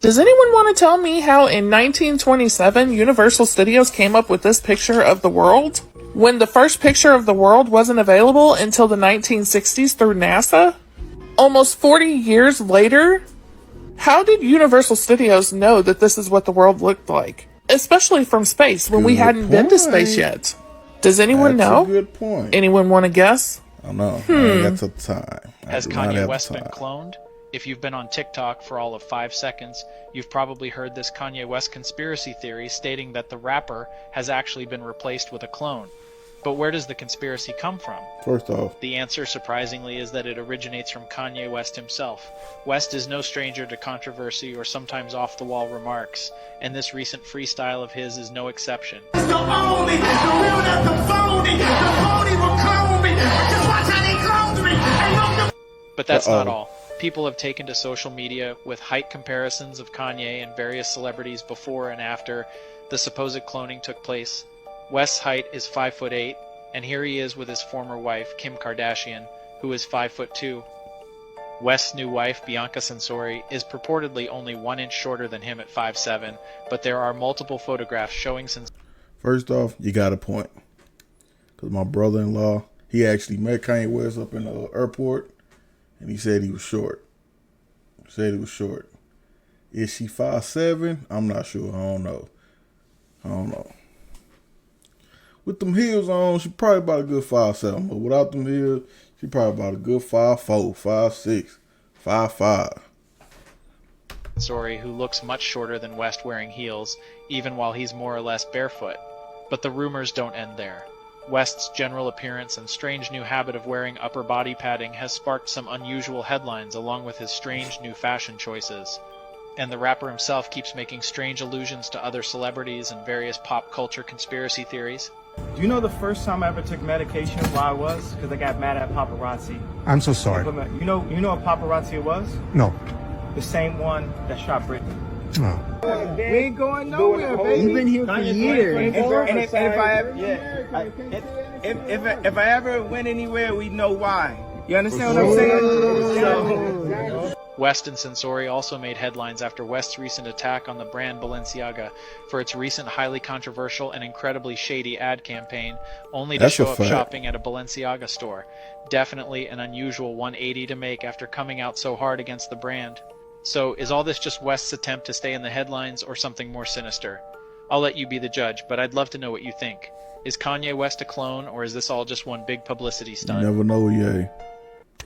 Does anyone want to tell me how in 1927 Universal Studios came up with this picture of the world, when the first picture of the world wasn't available until the 1960s through NASA? Almost 40 years later? How did Universal Studios know that this is what the world looked like? Especially from space, when we hadn't been to space yet. Does anyone know? That's a good point. Anyone want to guess? I don't know. I ain't got the time. Has Kanye West been cloned? If you've been on TikTok for all of 5 seconds, you've probably heard this Kanye West conspiracy theory stating that the rapper has actually been replaced with a clone. But where does the conspiracy come from? First off, the answer, surprisingly, is that it originates from Kanye West himself. West is no stranger to controversy or sometimes off-the-wall remarks, and this recent freestyle of his is no exception. The only, the real, not the phony. The phony will clone me. Just watch how they clone me. And but that's not all. People have taken to social media with height comparisons of Kanye and various celebrities before and after the supposed cloning took place. West's height is 5'8", and here he is with his former wife, Kim Kardashian, who is 5'2". West's new wife, Bianca Censori, is purportedly only 1 inch shorter than him at 5'7", but there are multiple photographs showing Censori. First off, you got a point. Because my brother-in-law, he actually met Kanye West up in the airport, and he said he was short. Is she 5'7"? I'm not sure. I don't know. With them heels on, she probably about a good 5'7", but without them heels, she probably about a good 5'4", 5'6", 5'5". Censori, who looks much shorter than West wearing heels, even while he's more or less barefoot. But the rumors don't end there. West's general appearance and strange new habit of wearing upper body padding has sparked some unusual headlines along with his strange new fashion choices. And the rapper himself keeps making strange allusions to other celebrities and various pop culture conspiracy theories. Do you know the first time I ever took medication, why I was? Because I got mad at paparazzi. I'm so sorry. You know what paparazzi was? No. The same one that shot Britney. No. We ain't going nowhere, baby. You've been here for years. If I ever went anywhere, we know why. You understand what I'm saying? West and Censori also made headlines after West's recent attack on the brand Balenciaga for its recent highly controversial and incredibly shady ad campaign, only to show up shopping at a Balenciaga store. Definitely an unusual 180 to make after coming out so hard against the brand. So, is all this just West's attempt to stay in the headlines or something more sinister? I'll let you be the judge, but I'd love to know what you think. Is Kanye West a clone, or is this all just one big publicity stunt? You never know, yay.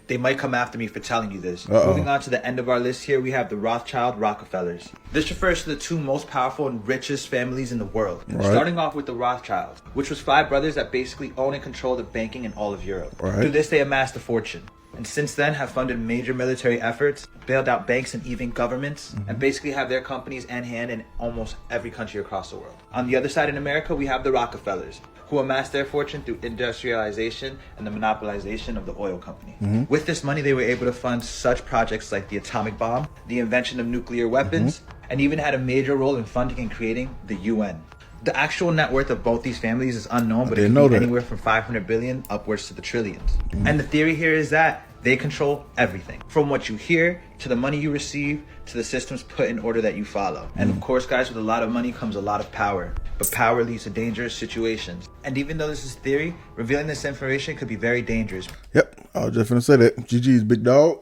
They might come after me for telling you this. Moving on to the end of our list here, we have the Rothschild Rockefellers. This refers to the 2 most powerful and richest families in the world. Right. Starting off with the Rothschilds, which was 5 brothers that basically own and control the banking in all of Europe. Right. Through this, they amassed a fortune. And since then have funded major military efforts, bailed out banks and even governments, and basically have their companies and hand in almost every country across the world. On the other side in America, we have the Rockefellers, who amassed their fortune through industrialization and the monopolization of the oil company. With this money, they were able to fund such projects like the atomic bomb, the invention of nuclear weapons, and even had a major role in funding and creating the UN. The actual net worth of both these families is unknown, but it can be anywhere from 500 billion upwards to the trillions. And the theory here is that they control everything, from what you hear, to the money you receive, to the systems put in order that you follow. And of course, guys, with a lot of money comes a lot of power. But power leads to dangerous situations. And even though this is theory, revealing this information could be very dangerous. Yep, I was just gonna say that. GG's, big dog.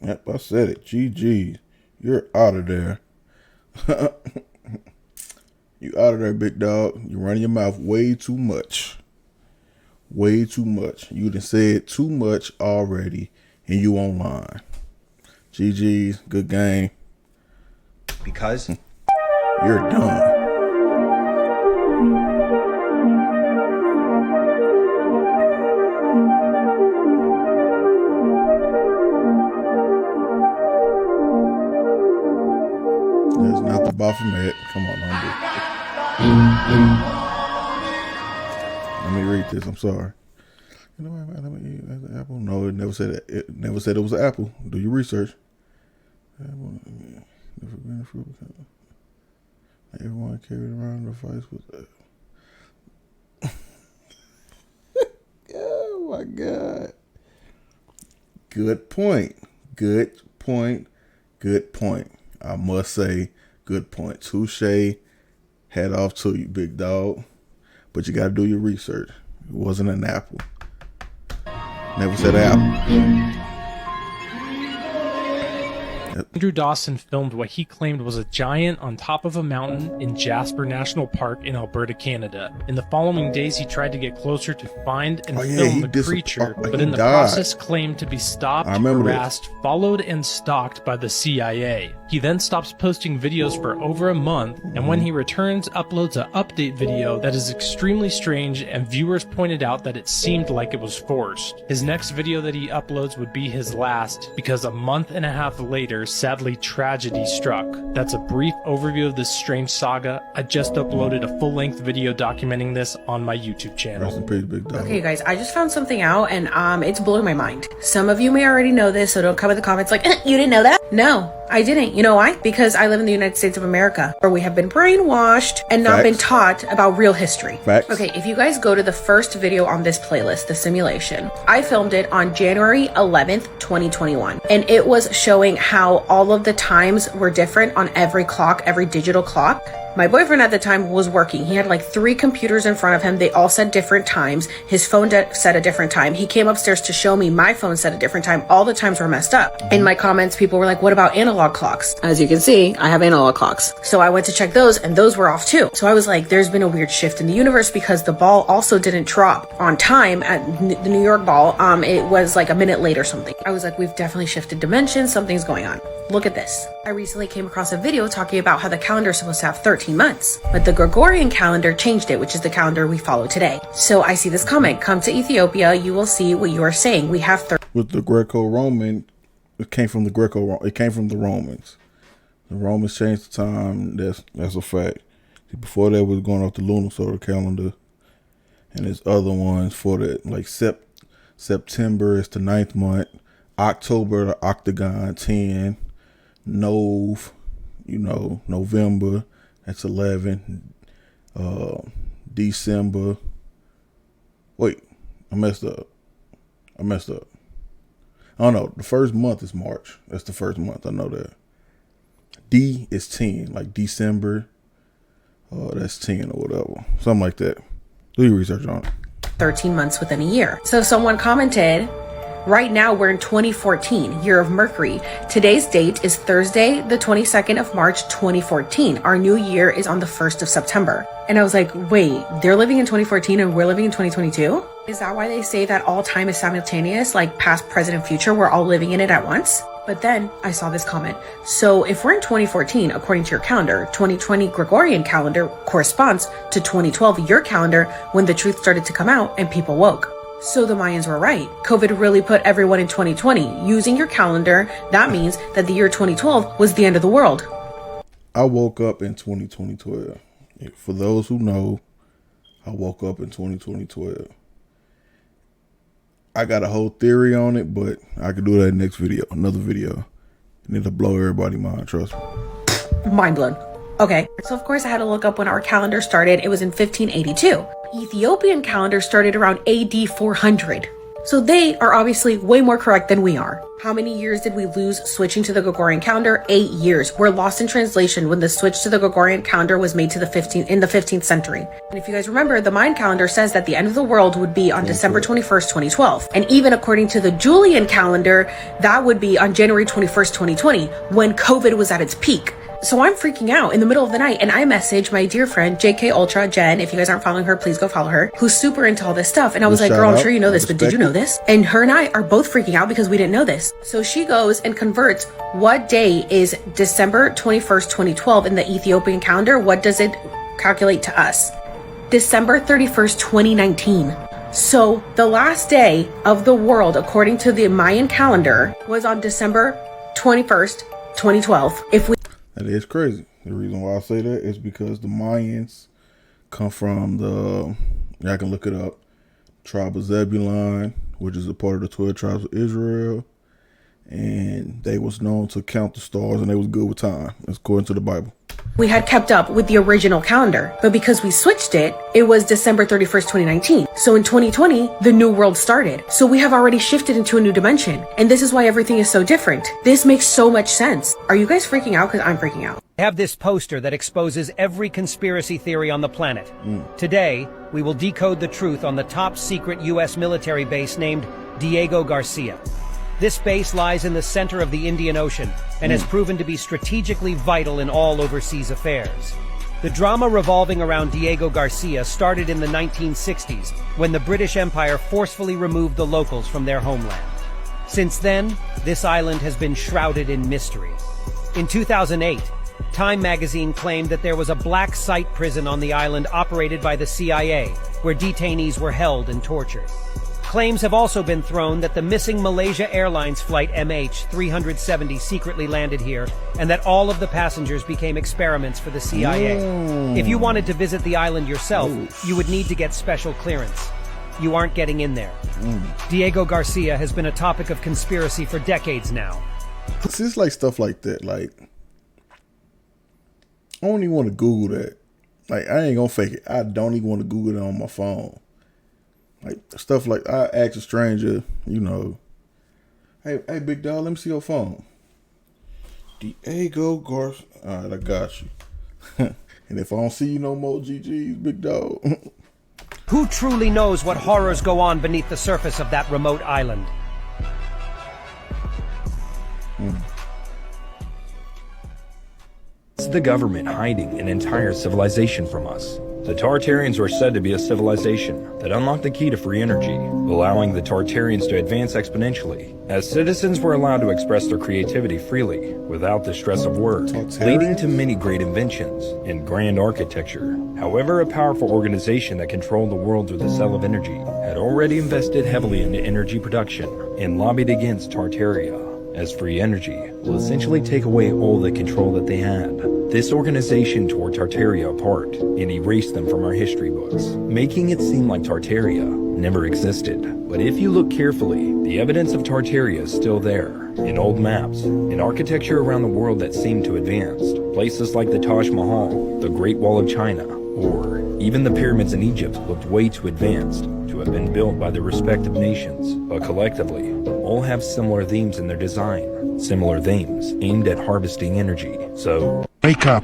Yep, I said it. GG's. You're out of there. You out of there, big dog. You're running your mouth way too much. Way too much. You done said too much already, and you online. GG's, good game. Because you're done. That's not the Baphomet. Come on, let me read this. I'm sorry. You know, Apple. No, it never said it. It never said it was an apple. Do your research. Everyone carried around the device with. Oh my God. Good point. Good point. Good point. I must say, good point. Touche. Hat off to you, big dog. But you got to do your research. It wasn't an apple. Never said apple. Andrew Dawson filmed what he claimed was a giant on top of a mountain in Jasper National Park in Alberta, Canada. In the following days, he tried to get closer to find and film the creature, but in the process claimed to be stopped, harassed, followed, and stalked by the CIA. He then stops posting videos for over a month, and when he returns, uploads an update video that is extremely strange, and viewers pointed out that it seemed like it was forced. His next video that he uploads would be his last, because a month and a half later, sadly, tragedy struck. That's a brief overview of this strange saga. I just uploaded a full-length video documenting this on my YouTube channel. Rest in peace, big dog. Okay, guys, I just found something out, and it's blowing my mind. Some of you may already know this, so don't come in the comments like, you didn't know that? No, I didn't. You know why? Because I live in the United States of America, where we have been brainwashed and not been taught about real history. Facts. Okay, if you guys go to the first video on this playlist, the simulation, I filmed it on January 11th, 2021, and it was showing how all of the times were different on every clock, every digital clock. My boyfriend at the time was working. He had like 3 computers in front of him. They all said different times. His phone said a different time. He came upstairs to show me my phone said a different time. All the times were messed up. In my comments, people were like, what about analog clocks? As you can see, I have analog clocks. So I went to check those and those were off too. So I was like, there's been a weird shift in the universe because the ball also didn't drop on time at the New York ball. It was like a minute late or something. I was like, we've definitely shifted dimensions. Something's going on. Look at this. I recently came across a video talking about how the calendar is supposed to have 13 months, but the Gregorian calendar changed it, which is the calendar we follow today. So I see this comment, come to Ethiopia, you will see what you are saying. We have with the Greco-Roman, it came from the Romans. The Romans changed the time. That's a fact. Before that was going off the lunar solar calendar, and there's other ones for that, like September is the 9th month, October the octagon 10. Nov, November, that's 11. December. Wait, I messed up. I don't know. The first month is March. That's the first month. I know that. D is 10, like December. That's 10 or whatever. Something like that. Do your research on it. 13 months within a year. So someone commented, right now we're in 2014, year of Mercury. Today's date is Thursday, the 22nd of March, 2014. Our new year is on the 1st of September. And I was like, wait, they're living in 2014 and we're living in 2022? Is that why they say that all time is simultaneous, like past, present, and future, we're all living in it at once? But then I saw this comment. So if we're in 2014, according to your calendar, 2020 Gregorian calendar corresponds to 2012, your calendar, when the truth started to come out and people woke. So the Mayans were right. COVID really put everyone in 2020. Using your calendar, that means that the year 2012 was the end of the world. I woke up in 2012. For those who know, I woke up in 2012. I got a whole theory on it, but I could do that in the next video, another video. And it'll blow everybody's mind, trust me. Mind blown. Okay, so of course I had to look up when our calendar started. It was in 1582. Ethiopian calendar started around AD 400. So they are obviously way more correct than we are. How many years did we lose switching to the Gregorian calendar? 8 years. We're lost in translation when the switch to the Gregorian calendar was made to the 15th century. And if you guys remember, the Mayan calendar says that the end of the world would be on December 21st, 2012. And even according to the Julian calendar, that would be on January 21st, 2020, when COVID was at its peak. So I'm freaking out in the middle of the night, and I message my dear friend JK Ultra Jen. If you guys aren't following her, please go follow her, who's super into all this stuff. And I was like, girl, I'm sure you know this, but did you know this? And her and I are both freaking out because we didn't know this. So she goes and converts what day is December 21st, 2012 in the Ethiopian calendar. What does it calculate to us? December 31st, 2019. So the last day of the world, according to the Mayan calendar, was on December 21st, 2012. That is crazy. The reason why I say that is because the Mayans come from I can look it up, tribe of Zebulon, which is a part of the 12 tribes of Israel. And they was known to count the stars, and they was good with time, according to the Bible. we had kept up with the original calendar. But because we switched it, it was December 31st, 2019. So in 2020, the new world started. So we have already shifted into a new dimension. And this is why everything is so different. This makes so much sense. Are you guys freaking out? Because I'm freaking out. I have this poster that exposes every conspiracy theory on the planet. Today, we will decode the truth on the top secret U.S. military base named Diego Garcia. This base lies in the center of the Indian Ocean and has proven to be strategically vital in all overseas affairs. The drama revolving around Diego Garcia started in the 1960s when the British Empire forcefully removed the locals from their homeland. Since then, this island has been shrouded in mystery. In 2008, Time magazine claimed that there was a black site prison on the island operated by the CIA, where detainees were held and tortured. Claims have also been thrown that the missing Malaysia Airlines flight MH370 secretly landed here, and that all of the passengers became experiments for the CIA. If you wanted to visit the island yourself, you would need to get special clearance. You aren't getting in there. Diego Garcia has been a topic of conspiracy for decades now. It's like stuff like that, like, I don't even want to Google that. Like, I ain't gonna fake it. I don't even want to Google it on my phone. Like, stuff like, I ask a stranger, you know, hey, big dog, let me see your phone. Diego Garcia. All right, I got you. And if I don't see you no more, GG's, big dog. Who truly knows what horrors go on beneath the surface of that remote island? It's the government hiding an entire civilization from us. The Tartarians were said to be a civilization that unlocked the key to free energy, allowing the Tartarians to advance exponentially, as citizens were allowed to express their creativity freely, without the stress of work, leading to many great inventions and grand architecture. However, a powerful organization that controlled the world with a cell of energy had already invested heavily into energy production and lobbied against Tartaria, as free energy will essentially take away all the control that they had. This organization tore Tartaria apart and erased them from our history books, making it seem like Tartaria never existed. But if you look carefully, the evidence of Tartaria is still there, in old maps, in architecture around the world that seemed to advance, places like the Taj Mahal, the Great Wall of China, or even the pyramids in Egypt looked way too advanced to have been built by the respective nations, but collectively, all have similar themes in their design, similar themes aimed at harvesting energy. So, wake up.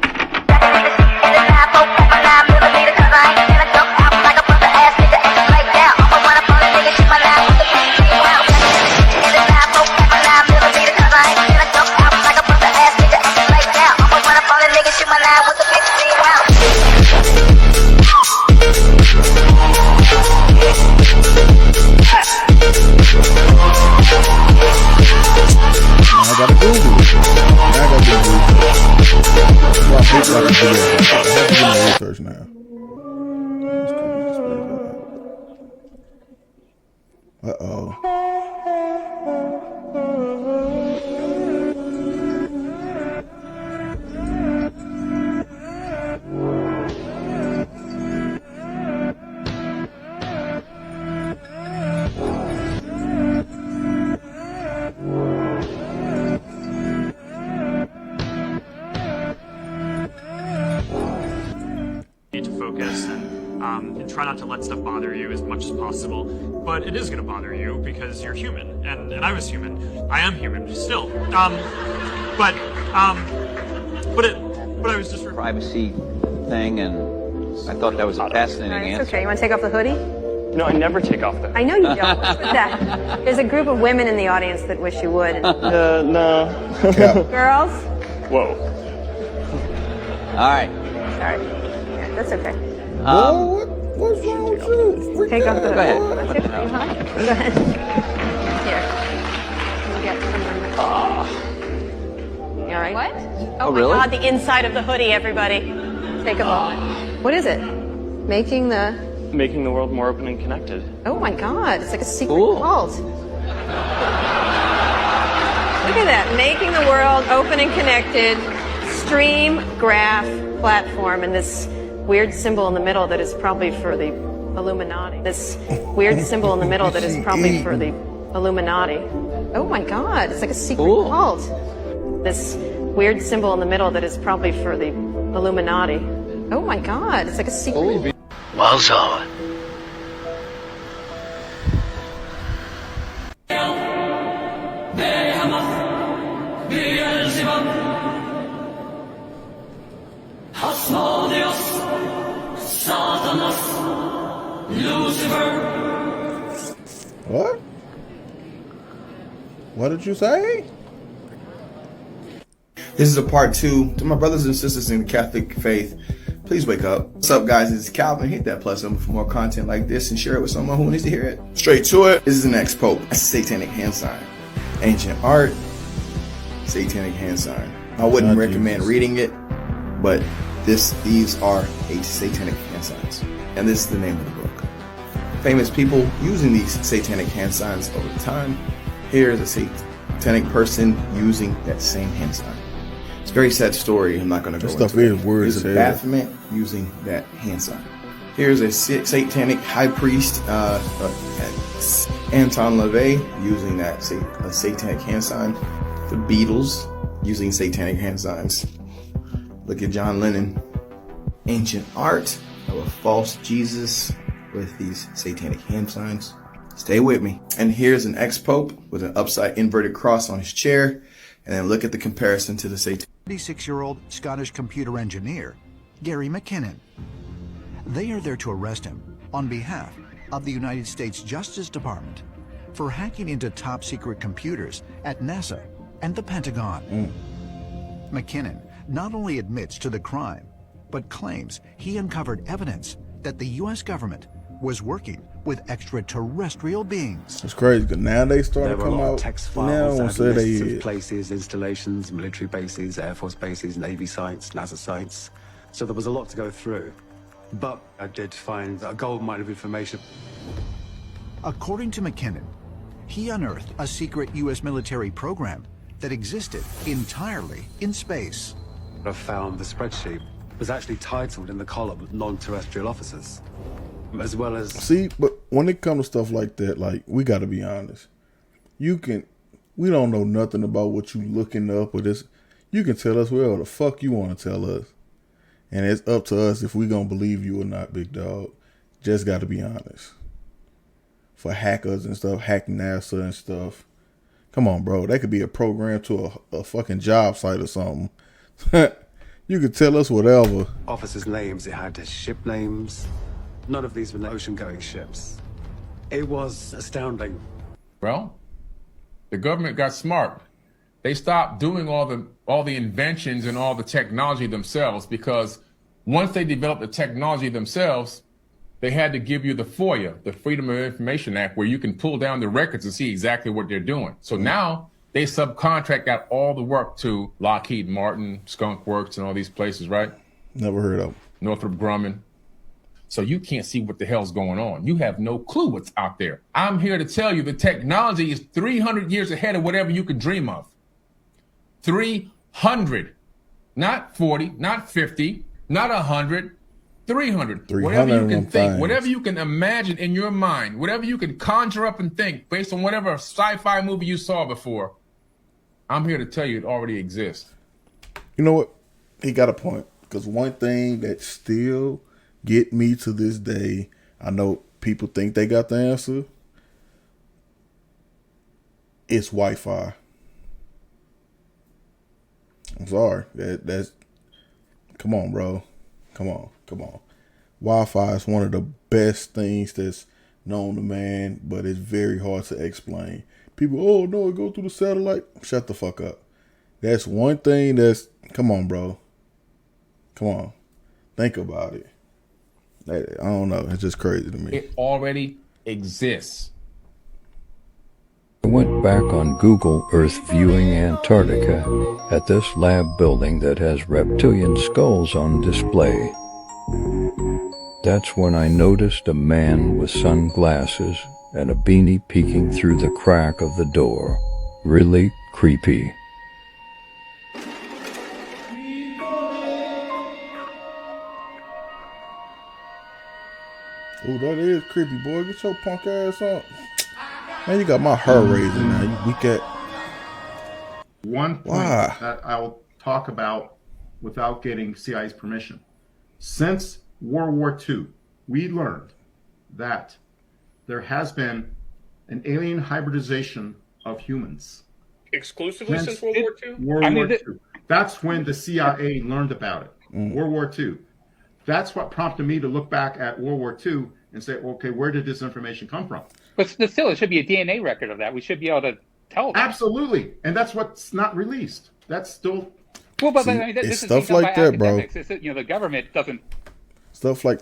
I gotta Google it. Now I gotta do research. I have to do my research now. Uh-oh. And try not to let stuff bother you as much as possible, but it is going to bother you because you're human, and I was human. I am human still. But I was just privacy thing, and I thought that was a fascinating answer. Okay, you want to take off the hoodie? No, I never take off the hoodie. I know you don't. That. There's a group of women in the audience that wish you would. No. Girls? Whoa. All right. Sorry. Yeah, that's okay. What's wrong with you? Take off the hoodie. Go ahead. Go ahead. Here. You get some. You all right? What? Oh, really? my God, the inside of the hoodie, everybody. Take a moment. What is it? Making the world more open and connected. Oh my God, it's like a secret vault. Look at that, making the world open and connected, stream graph platform, and this weird symbol in the middle that is probably for the Illuminati. This weird symbol in the middle that is probably for the Illuminati. Oh my God, it's like a secret vault. This weird symbol in the middle that is probably for the Illuminati. Oh my God, it's like a secret. Wowza. What? What did you say? This is a part 2 to my brothers and sisters in the Catholic faith. Please wake up. What's up, guys? It's Calvin. Hit that plus number for more content like this and share it with someone who needs to hear it. Straight to it. This is an ex-pope. That's a satanic hand sign. Ancient art, satanic hand sign. I wouldn't recommend reading it, but these are satanic hand signs. And this is the name of the book. Famous people using these satanic hand signs over time. Here's a satanic person using that same hand sign. It's a very sad story. I'm not going to go into it. Here's a Baphomet using that hand sign. Here's a satanic high priest, Anton LaVey, using that satanic hand sign. The Beatles using satanic hand signs. Look at John Lennon. Ancient art of a false Jesus with these satanic hand signs. Stay with me. And here's an ex-pope with an upside inverted cross on his chair. And then look at the comparison to the satanic. 36-year-old Scottish computer engineer, Gary McKinnon. They are there to arrest him on behalf of the United States Justice Department for hacking into top-secret computers at NASA and the Pentagon. McKinnon not only admits to the crime, but claims he uncovered evidence that the U.S. government was working with extraterrestrial beings. It's crazy because now they start to come out. Text Now files, say they lists of is. places, installations, military bases, Air Force bases, Navy sites, NASA sites. So there was a lot to go through. But I did find a gold mine of information. According to McKinnon, he unearthed a secret U.S. military program that existed entirely in space. I found the spreadsheet was actually titled in the column non-terrestrial officers, as well as... See, but when it comes to stuff like that, like, we got to be honest. We don't know nothing about what you looking up or this. You can tell us whatever the fuck you want to tell us. And it's up to us if we going to believe you or not, big dog. Just got to be honest. For hackers and stuff, hack NASA and stuff. Come on, bro. That could be a program to a fucking job site or something. You could tell us whatever. Officers' names, it had ship names. None of these were ocean-going ships. It was astounding. Well, the government got smart. They stopped doing all the inventions and all the technology themselves, because once they developed the technology themselves, they had to give you the FOIA, the Freedom of Information Act, where you can pull down the records and see exactly what they're doing. So now they subcontract out all the work to Lockheed Martin, Skunk Works, and all these places, right? Never heard of them. Northrop Grumman. So you can't see what the hell's going on. You have no clue what's out there. I'm here to tell you the technology is 300 years ahead of whatever you could dream of. 300. Not 40, not 50, not 100, 300. Whatever you can think, whatever you can imagine in your mind, whatever you can conjure up and think based on whatever sci-fi movie you saw before, I'm here to tell you it already exists. You know what? He got a point. Because one thing that still get me to this day, I know people think they got the answer, it's Wi-Fi. I'm sorry. That's come on, bro. Come on. Wi-Fi is one of the best things that's known to man, but it's very hard to explain. People, oh no, it goes through the satellite. Shut the fuck up. That's one thing that's, come on, bro. Come on. Think about it. I don't know. It's just crazy to me. It already exists. I went back on Google Earth viewing Antarctica at this lab building that has reptilian skulls on display. That's when I noticed a man with sunglasses and a beanie peeking through the crack of the door. Really creepy. Oh, that is creepy, boy. Get your punk ass up. Man, you got my heart raising now. You weak at. One point that I'll talk about without getting CIA's permission. Since World War II, we learned that there has been an alien hybridization of humans. Exclusively since World War II? World War II. That's when the CIA learned about it. World War II. That's what prompted me to look back at World War II and say, okay, where did this information come from? But still, it should be a DNA record of that. We should be able to tell that. Absolutely. And that's what's not released. That's still... Well, but See, I mean, this it's is stuff done like by that, bro. academics. It's, the government doesn't... Stuff like...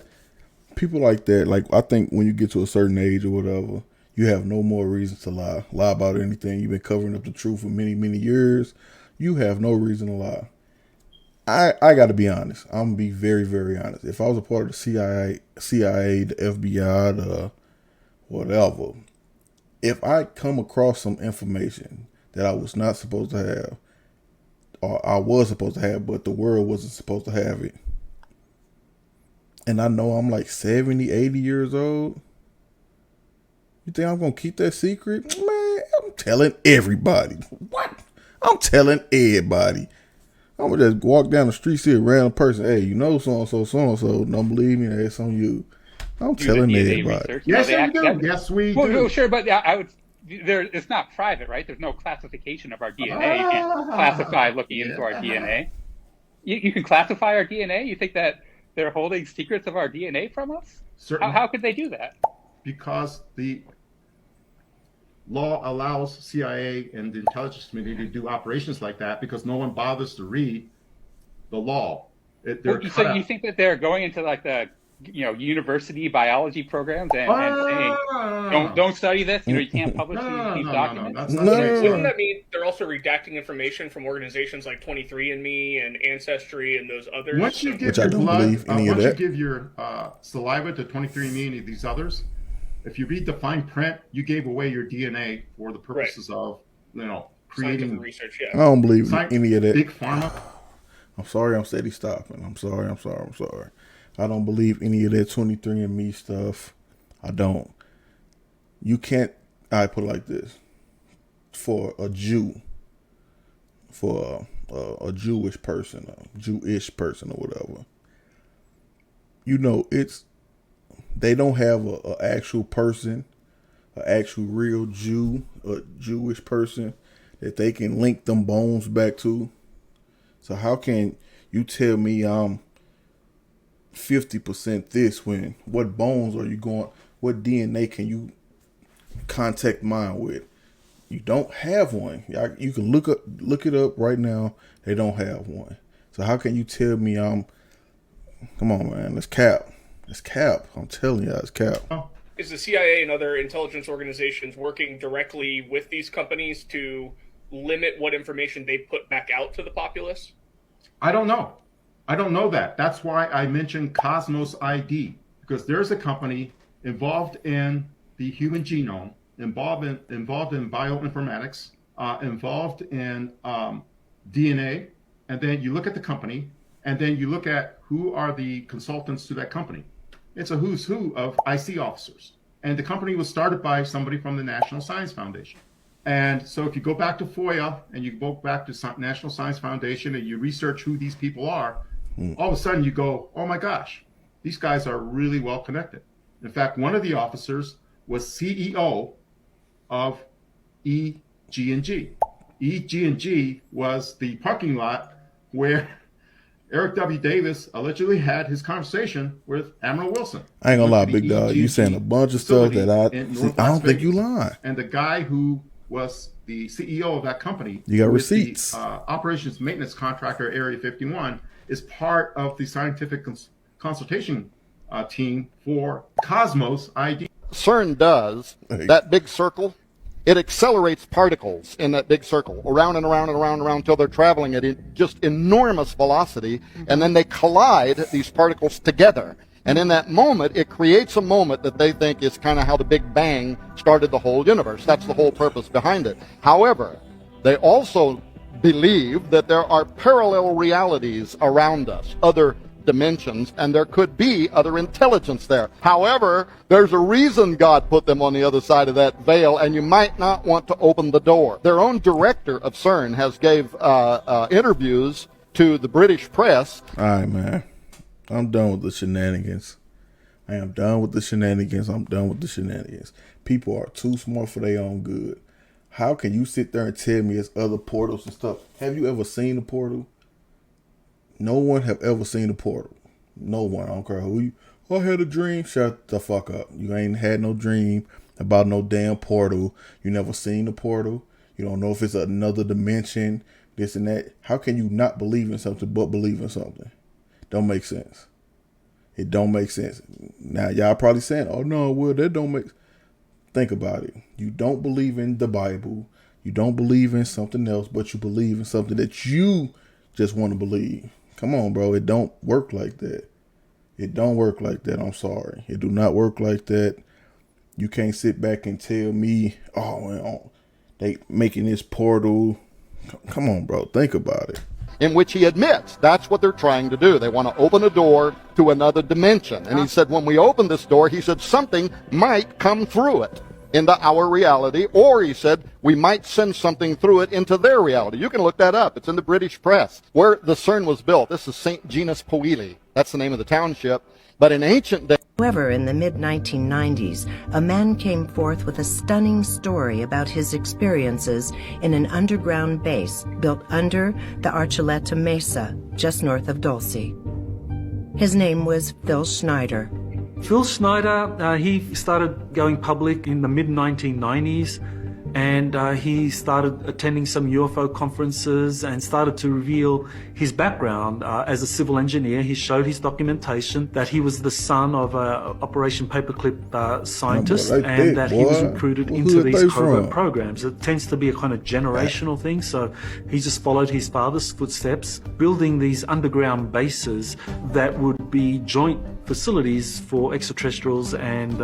People like that, like, I think when you get to a certain age or whatever, you have no more reasons to lie. Lie about anything. You've been covering up the truth for many, many years. You have no reason to lie. I got to be honest. I'm going to be very, very honest. If I was a part of the CIA, the FBI, the whatever, if I come across some information that I was not supposed to have, or I was supposed to have, but the world wasn't supposed to have it, and I know I'm like 70, 80 years old, you think I'm going to keep that secret? Man, I'm telling everybody. What? I'm telling everybody. I'm going to just walk down the street, see a random person. Hey, you know so-and-so, so-and-so. Don't believe me, that's on you. I'm telling everybody. Yes, we do. Yes, we do. Well, sure, but I would... it's not private, right? There's no classification of our DNA. You can't classify looking into our DNA. You can classify our DNA? You think that they're holding secrets of our DNA from us? Certainly. How could they do that? Because the law allows CIA and the intelligence community to do operations like that because no one bothers to read the law. So you think that they're going into like the university biology programs and saying, don't study this, you can't publish these documents? Wouldn't that mean they're also redacting information from organizations like 23andMe and Ancestry and those others? Once you give your blood, once you give your saliva to 23andMe and these others, if you read the fine print, you gave away your DNA for the purposes of, creating scientific research. Yeah. I don't believe any of that. Big pharma. I'm sorry, I'm steady stopping. I'm sorry. I don't believe any of that 23andMe stuff. I don't. You can't, I put it like this. For a Jew, for a Jewish person, a Jewish person or whatever, they don't have a actual person, an actual real Jew, a Jewish person that they can link them bones back to. So how can you tell me I'm 50% this when what bones are you going, what DNA can you contact mine with? You don't have one. You can look it up right now. They don't have one. So how can you tell me come on, man, that's cap. It's cap. I'm telling you, it's cap. Is the CIA and other intelligence organizations working directly with these companies to limit what information they put back out to the populace? I don't know. I don't know that. That's why I mentioned Cosmos ID, because there's a company involved in the human genome, involved in bioinformatics, involved in DNA, and then you look at the company, and then you look at who are the consultants to that company. It's a who's who of IC officers. And the company was started by somebody from the National Science Foundation. And so if you go back to FOIA and you go back to National Science Foundation and you research who these people are, all of a sudden you go, oh my gosh, these guys are really well connected. In fact, one of the officers was CEO of EG&G. EG&G was the parking lot where Eric W. Davis allegedly had his conversation with Admiral Wilson. I ain't gonna lie, big dog. You saying a bunch of stuff that I don't think you lying. And the guy who was the CEO of that company, you got receipts. The, operations maintenance contractor Area 51 is part of the scientific consultation team for Cosmos ID. CERN does that big circle. It accelerates particles in that big circle around and around and around and around until they're traveling at just enormous velocity, and then they collide these particles together. And in that moment, it creates a moment that they think is kind of how the Big Bang started the whole universe. That's the whole purpose behind it. However, they also believe that there are parallel realities around us, other dimensions, and there could be other intelligence there. However, there's a reason God put them on the other side of that veil, and you might not want to open the door. Their own director of CERN has gave interviews to the British press. All right, man. I'm done with the shenanigans. I am done with the shenanigans. I'm done with the shenanigans. People are too smart for their own good. How can you sit there and tell me it's other portals and stuff? Have you ever seen a portal? No one have ever seen a portal. No one. I don't care who you. I had a dream. Shut the fuck up. You ain't had no dream about no damn portal. You never seen a portal. You don't know if it's another dimension, this and that. How can you not believe in something but believe in something? Don't make sense. It don't make sense. Now, y'all probably saying, oh, no, well, that don't make... Think about it. You don't believe in the Bible. You don't believe in something else, but you believe in something that you just want to believe. Come on, bro. It don't work like that. It don't work like that. I'm sorry. It do not work like that. You can't sit back and tell me, oh, well, they making this portal. Come on, bro. Think about it. In which he admits that's what they're trying to do. They want to open a door to another dimension. And he said, when we open this door, he said, something might come through it into our reality, or he said, we might send something through it into their reality. You can look that up. It's in the British press. Where the CERN was built, this is St. Genus Powili. That's the name of the township. But in ancient days... However, in the mid-1990s, a man came forth with a stunning story about his experiences in an underground base built under the Archuleta Mesa, just north of Dulce. His name was Phil Schneider. Phil Schneider, he started going public in the mid-1990s, and he started attending some UFO conferences and started to reveal his background as a civil engineer. He showed his documentation that he was the son of an Operation Paperclip scientist, and that he was recruited into these covert programs. It tends to be a kind of generational thing, so he just followed his father's footsteps, building these underground bases that would be joint facilities for extraterrestrials and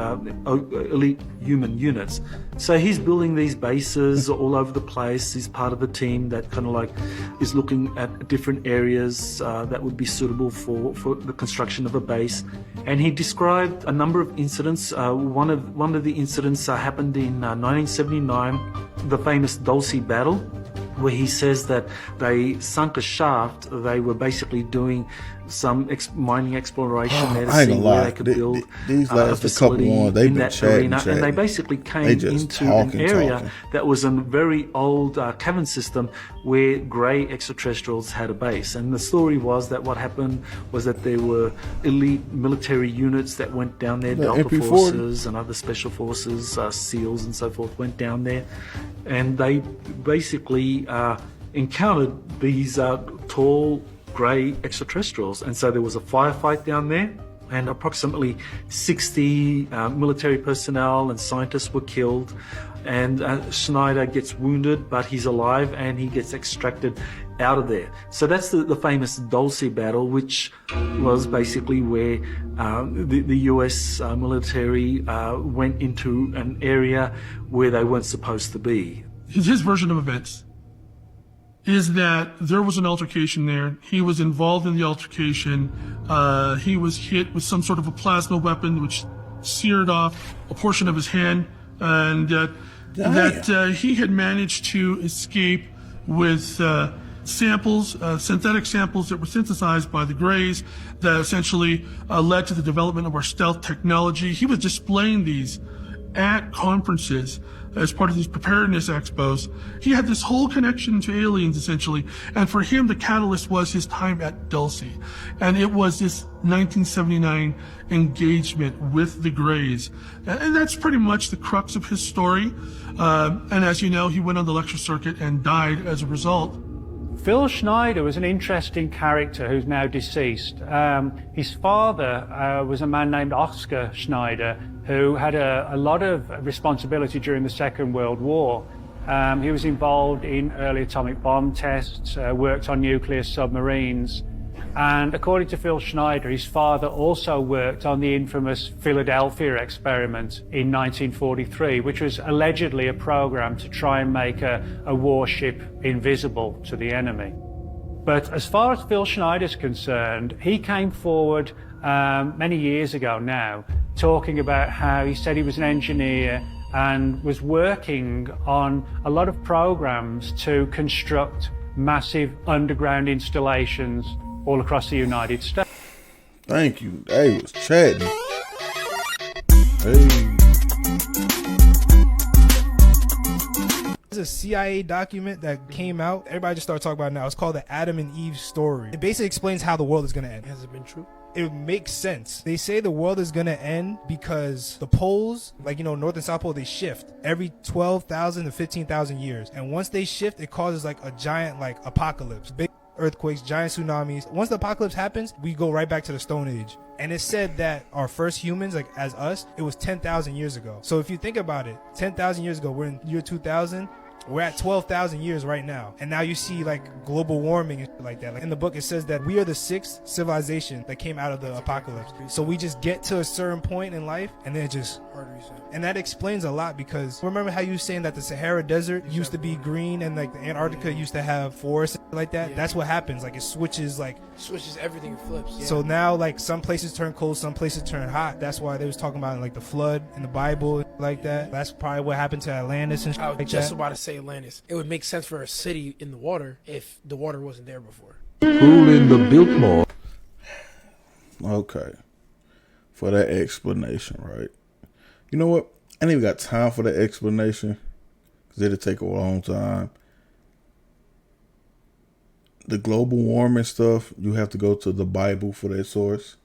elite human units. So he's building these bases all over the place. He's part of the team that kind of like is looking at different areas that would be suitable for the construction of a base. And he described a number of incidents. One of the incidents happened in 1979, the famous Dulce battle, where he says that they sunk a shaft. They were basically doing some mining exploration there to see where they could build a facility in that arena. And they basically came into an area that was a very old cavern system where grey extraterrestrials had a base. And the story was that what happened was that there were elite military units that went down there, Delta Forces and other special forces, SEALs and so forth, went down there. And they basically encountered these tall, grey extraterrestrials. And so there was a firefight down there, and approximately 60 military personnel and scientists were killed. And Schneider gets wounded, but he's alive, and he gets extracted out of there. So that's the famous Dulce battle, which was basically where the US military went into an area where they weren't supposed to be. His version of events is that there was an altercation there. He was involved in the altercation. He was hit with some sort of a plasma weapon which seared off a portion of his hand, and that he had managed to escape with samples, synthetic samples that were synthesized by the Greys that essentially led to the development of our stealth technology. He was displaying these at conferences as part of these preparedness expos. He had this whole connection to aliens, essentially. And for him, the catalyst was his time at Dulce. And it was this 1979 engagement with the Greys. And that's pretty much the crux of his story. And as you know, he went on the lecture circuit and died as a result. Phil Schneider was an interesting character who's now deceased. His father was a man named Oscar Schneider, who had a lot of responsibility during the Second World War. He was involved in early atomic bomb tests, worked on nuclear submarines, and according to Phil Schneider, his father also worked on the infamous Philadelphia experiment in 1943, which was allegedly a program to try and make a warship invisible to the enemy. But as far as Phil Schneider's concerned, he came forward many years ago now, talking about how he said he was an engineer and was working on a lot of programs to construct massive underground installations all across the United States. Thank you. They was chatting. Hey. There's a CIA document that came out. Everybody just started talking about it now. It's called the Adam and Eve story. It basically explains how the world is going to end. Has it been true? It makes sense. They say the world is going to end because the poles, like, you know, North and South Pole, they shift every 12,000 to 15,000 years. And once they shift, it causes like a giant like apocalypse. Big earthquakes, giant tsunamis. Once the apocalypse happens, we go right back to the Stone Age. And it said that our first humans, like as us, it was 10,000 years ago. So if you think about it, 10,000 years ago, we're in year 2000. We're at 12,000 years right now. And now you see like global warming and shit like that. Like in the book, it says that we are the 6th civilization that came out of the apocalypse. So we just get to a certain point in life and then it just hard reset. And that explains a lot because remember how you were saying that the Sahara Desert used to be green and like the Antarctica used to have forests and like that? Yeah. That's what happens. Like it switches everything, flips. Yeah. So now like some places turn cold, some places turn hot. That's why they was talking about like the flood in the Bible like that. That's probably what happened to Atlantis and shit like that. I was just about to say Atlantis. It would make sense for a city in the water if the water wasn't there before. Who in the Biltmore? Okay. For that explanation, right? You know what? I ain't even got time for that explanation because it'll take a long time. The global warming stuff, you have to go to the Bible for that source.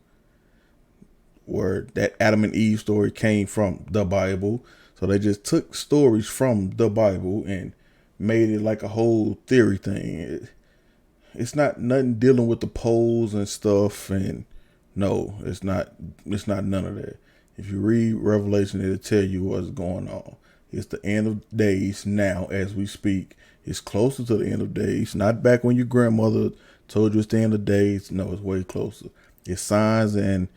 Where that Adam and Eve story came from the Bible. So they just took stories from the Bible and made it like a whole theory thing. It's not nothing dealing with the poles and stuff. And no, it's not none of that. If you read Revelation, it'll tell you what's going on. It's the end of days now as we speak. It's closer to the end of days. Not back when your grandmother told you it's the end of days. No, it's way closer. It's signs and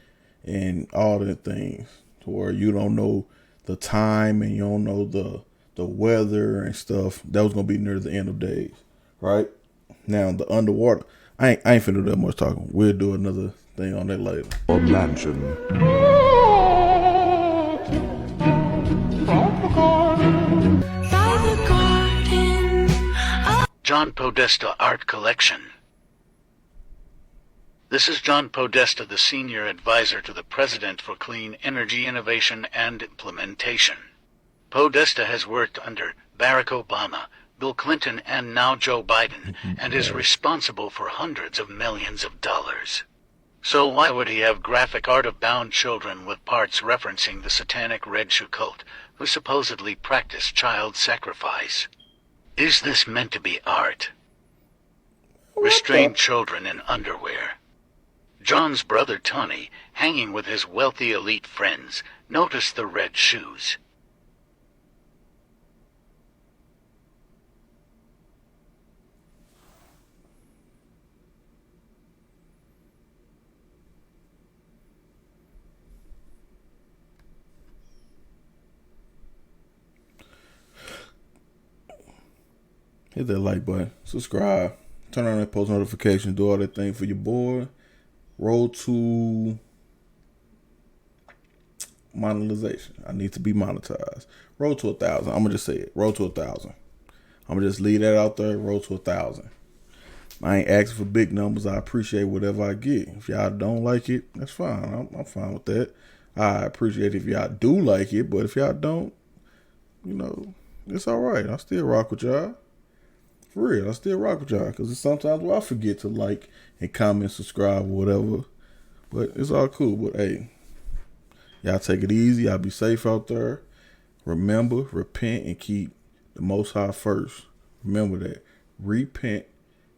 all the things to where you don't know the time and you don't know the weather and stuff. That was gonna be near the end of days, right? Now the underwater, I ain't finna do that much talking. We'll do another thing on that later. Or mansion. John Podesta Art Collection. This is John Podesta, the Senior Advisor to the President for Clean Energy Innovation and Implementation. Podesta has worked under Barack Obama, Bill Clinton, and now Joe Biden, and is responsible for hundreds of millions of dollars. So why would he have graphic art of bound children with parts referencing the satanic Red Shoe cult, who supposedly practice child sacrifice? Is this meant to be art? Restrained children in underwear. John's brother Tony, hanging with his wealthy elite friends, noticed the red shoes. Hit that like button, subscribe, turn on that post notification, do all that thing for your boy. Roll to monetization. I need to be monetized. Roll to 1,000. I'm gonna just say it. Roll to 1,000. I'm gonna just leave that out there. Roll to 1,000. I ain't asking for big numbers. I appreciate whatever I get. If y'all don't like it, that's fine. I'm fine with that. I appreciate if y'all do like it, but if y'all don't, you know, it's all right. I still rock with y'all. For real, I still rock with y'all because it's sometimes where I forget to like and comment, subscribe, or whatever. But it's all cool. But hey, y'all take it easy. Y'all be safe out there. Remember, repent and keep the Most High first. Remember that. Repent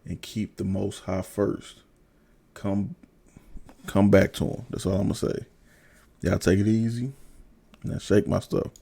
and keep the Most High first. Come back to him. That's all I'm gonna say. Y'all take it easy. Now shake my stuff.